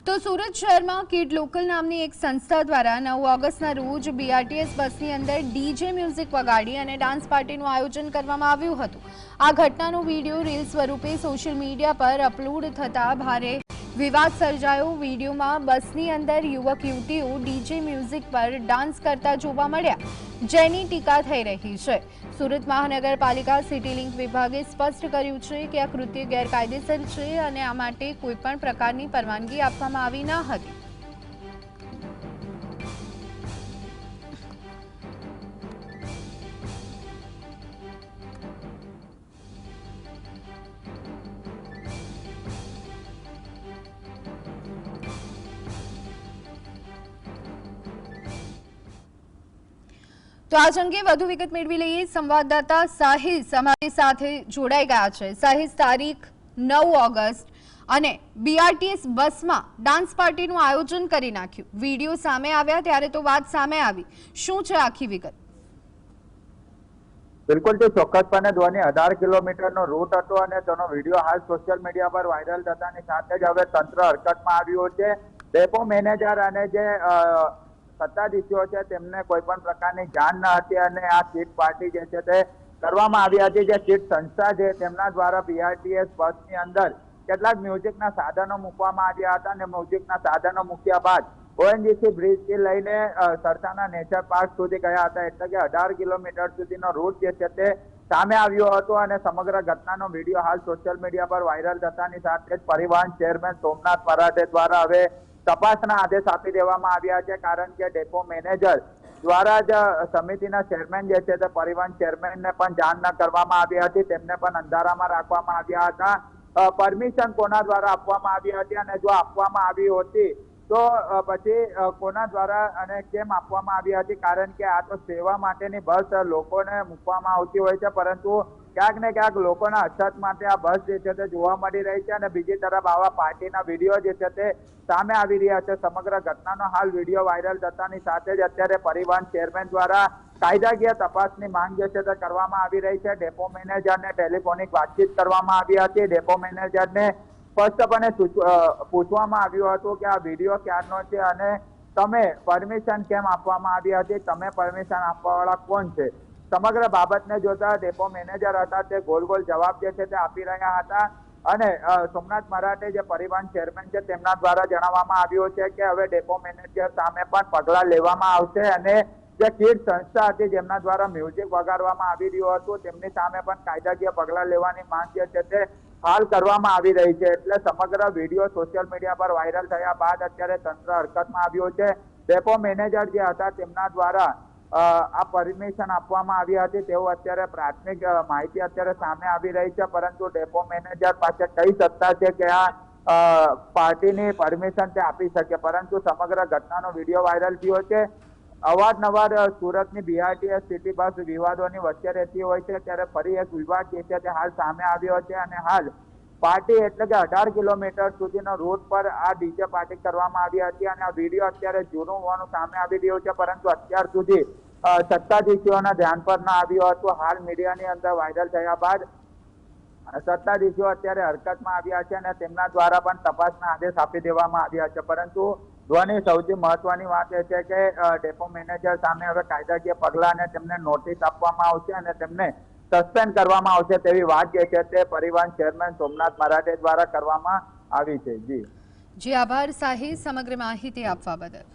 તો સુરત શહેરમાં kid local નામની એક સંસ્થા દ્વારા 9 ઓગસ્ટના રોજ બીઆરટીએસ બસની અંદર ડીજે મ્યુઝિક વગાડી અને ડાન્સ પાર્ટીનું આયોજન કરવામાં આવ્યું હતું। આ ઘટનાનો વિડીયો રીલ સ્વરૂપે સોશિયલ મીડિયા પર અપલોડ થતા ભારે વિવાદ સર્જાયો। વિડીયોમાં બસની અંદર યુવક યુવતીઓ ડીજે મ્યુઝિક પર ડાન્સ કરતા જોવા મળ્યા, જેની ટીકા થઈ રહી છે। સુરત મહાનગરપાલિકા સિટી લિંક વિભાગે સ્પષ્ટ કર્યું છે કે આ કૃત્ય ગેરકાયદેસર છે અને આ માટે કોઈપણ પ્રકારની પરવાનગી આપવામાં આવી ન હતી। તો આજ અંગે વધુ વિગત મેળવી લઈએ। સંવાદદાતા સાહિસ અમારી સાથે જોડાઈ ગયા છે। સાહિસ, તારીખ 9 ઓગસ્ટ અને બીઆરટીએસ બસમાં ડાન્સ પાર્ટીનું આયોજન કરી નાખ્યું, વિડીયો સામે આવ્યા ત્યારે તો વાત સામે આવી, શું છે આખી વિગત? બિલકુલ, તે ચોક્કસપણે ધ્વનિ 18 કિલોમીટરનો રૂટ હતો અને તેનો વિડીયો હાલ સોશિયલ મીડિયા પર વાયરલ થતાની સાથે જ હવે તંત્ર હરકતમાં આવ્યું છે। ડેપો મેનેજર અને જે સત્તાધીશો છે તેમને કોઈ પણ પ્રકારની જાણ ન હતી અને આ કીટ પાર્ટી જે છે તે કરવામાં આવી હતી। જે કીટ સંસ્થા છે તેમના દ્વારા બીઆરટીએસ બસની અંદર કેટલાક મ્યુઝિકના સાધનો મૂકવામાં આવ્યા હતા અને મ્યુઝિકના સાધનો મૂક્યા બાદ ઓએનજીસી બ્રિજથી લઈને સરસાના નેચર પાર્ક સુધી ગયા હતા, એટલે કે 18 કિલોમીટર સુધીનો રૂટ જે છે તે સામે આવ્યો હતો અને સમગ્ર ઘટનાનો વિડીયો હાલ સોશિયલ મીડિયા પર વાયરલ થતાની સાથે જ પરિવહન ચેરમેન સોમનાથ મરાઠે દ્વારા હવે તપાસના આદેશ આપી દેવામાં આવ્યા છે, કારણ કે ડેપો મેનેજર દ્વારા જ સમિતિના ચેરમેન જે છે તે પરિવહન ચેરમેનને પણ જાણ ન કરવામાં આવી હતી, તેમને પણ અંધારામાં રાખવામાં આવ્યા હતા। પરમિશન કોના દ્વારા આપવામાં આવી હતી અને જો આપવામાં આવી હતી તો પછી કોના દ્વારા અને કેમ આપવામાં આવી હતી, કારણ કે આ તો સેવા માટેની બસ લોકોને મૂકવામાં આવતી હોય છે, પરંતુ ક્યાંક ને ક્યાંક લોકોના અછત માટે આ બસ જે છે તે જોવા મળી રહી છે અને બીજી તરફ આવા પાર્ટીના વિડીયો જે છે તે સામે આવી રહ્યા છે। સમગ્ર ઘટનાનો હાલ વિડીયો વાયરલ થતાની સાથે જ અત્યારે પરિવહન ચેરમેન દ્વારા કાયદાકીય તપાસની માંગ જે છે તે કરવામાં આવી રહી છે। ડેપો મેનેજરને ટેલિફોનિક વાતચીત કરવામાં આવી હતી। ડેપો મેનેજરને સ્પષ્ટપણે પૂછવામાં આવ્યું હતું કે આ વિડીયો ક્યારનો છે અને તમે પરમિશન કેમ આપવામાં આવી હતી, તમે પરમિશન આપવાવાળા કોણ છે? સમગ્ર બાબતને જોતા ડેપો મેનેજર હતા તે ગોલ ગોલ જવાબ જે છે તે આપી રહ્યા હતા અને સોમનાથ મરાઠે જે પરિવહન ચેરમેન છે તેમના દ્વારા જણાવવામાં આવ્યું છે કે હવે ડેપો મેનેજર સામે પણ પગલાં લેવામાં આવશે અને જે કીડ સંસ્થા હતી જેમના દ્વારા મ્યુઝિક વગાડવામાં આવી રહ્યું હતું તેમની સામે પણ કાયદાકીય પગલાં લેવાની માંગ જે છે તે હાલ કરવામાં આવી રહી છે। એટલે સમગ્ર વિડીયો સોશિયલ મીડિયા પર વાયરલ થયા બાદ અત્યારે તંત્ર હરકતમાં આવ્યું છે। ડેપો મેનેજર જે હતા તેમના દ્વારા આ પરમિશન આપવામાં આવી હતી તેવું અત્યારે પ્રાથમિક માહિતી અત્યારે સામે આવી રહી છે, પરંતુ ડેપો મેનેજર પાસે કઈ સત્તા છે કે આ પાર્ટીની પરમિશન તે આપી શકે, પરંતુ સમગ્ર ઘટનાનો વિડીયો વાયરલ થયો છે। અવારનવાર સુરતની બીઆરટીએસ સિટી બસ વિવાદોની વચ્ચે રહેતી હોય છે, ત્યારે ફરી એક વિવાદ જે છે તે હાલ સામે આવ્યો છે અને હાલ પાર્ટી એટલે કે 18 કિલોમીટર સુધીનો રૂટ પર આ ડીજે પાર્ટી કરવામાં આવી હતી અને આ વિડીયો અત્યારે જૂનું હોવાનું સામે આવી રહ્યું છે, પરંતુ અત્યાર સુધી સત્તાધીશોના ધ્યાન પર ન આવ્યું હતું। હાલ મીડિયાની અંદર વાયરલ થયા બાદ સત્તાધીશો અત્યારે હરકતમાં આવ્યા છે અને તેમના દ્વારા પણ તપાસના આદેશ આપી દેવામાં આવ્યા છે, પરંતુ ધ્વનિ સૌથી મહત્વની વાત એ છે કે ડેપો મેનેજર સામે હવે કાયદાકીય પગલાં અને તેમને નોટિસ આપવામાં આવશે અને તેમને સસ્પેન્ડ કરવામાં આવશે તેવી વાત જે છે તે પરિવહન ચેરમેન સોમનાથ મરાઠે દ્વારા કરવામાં આવી છે। જી આભાર સાહિસ, સમગ્ર માહિતી આપવા બદલ।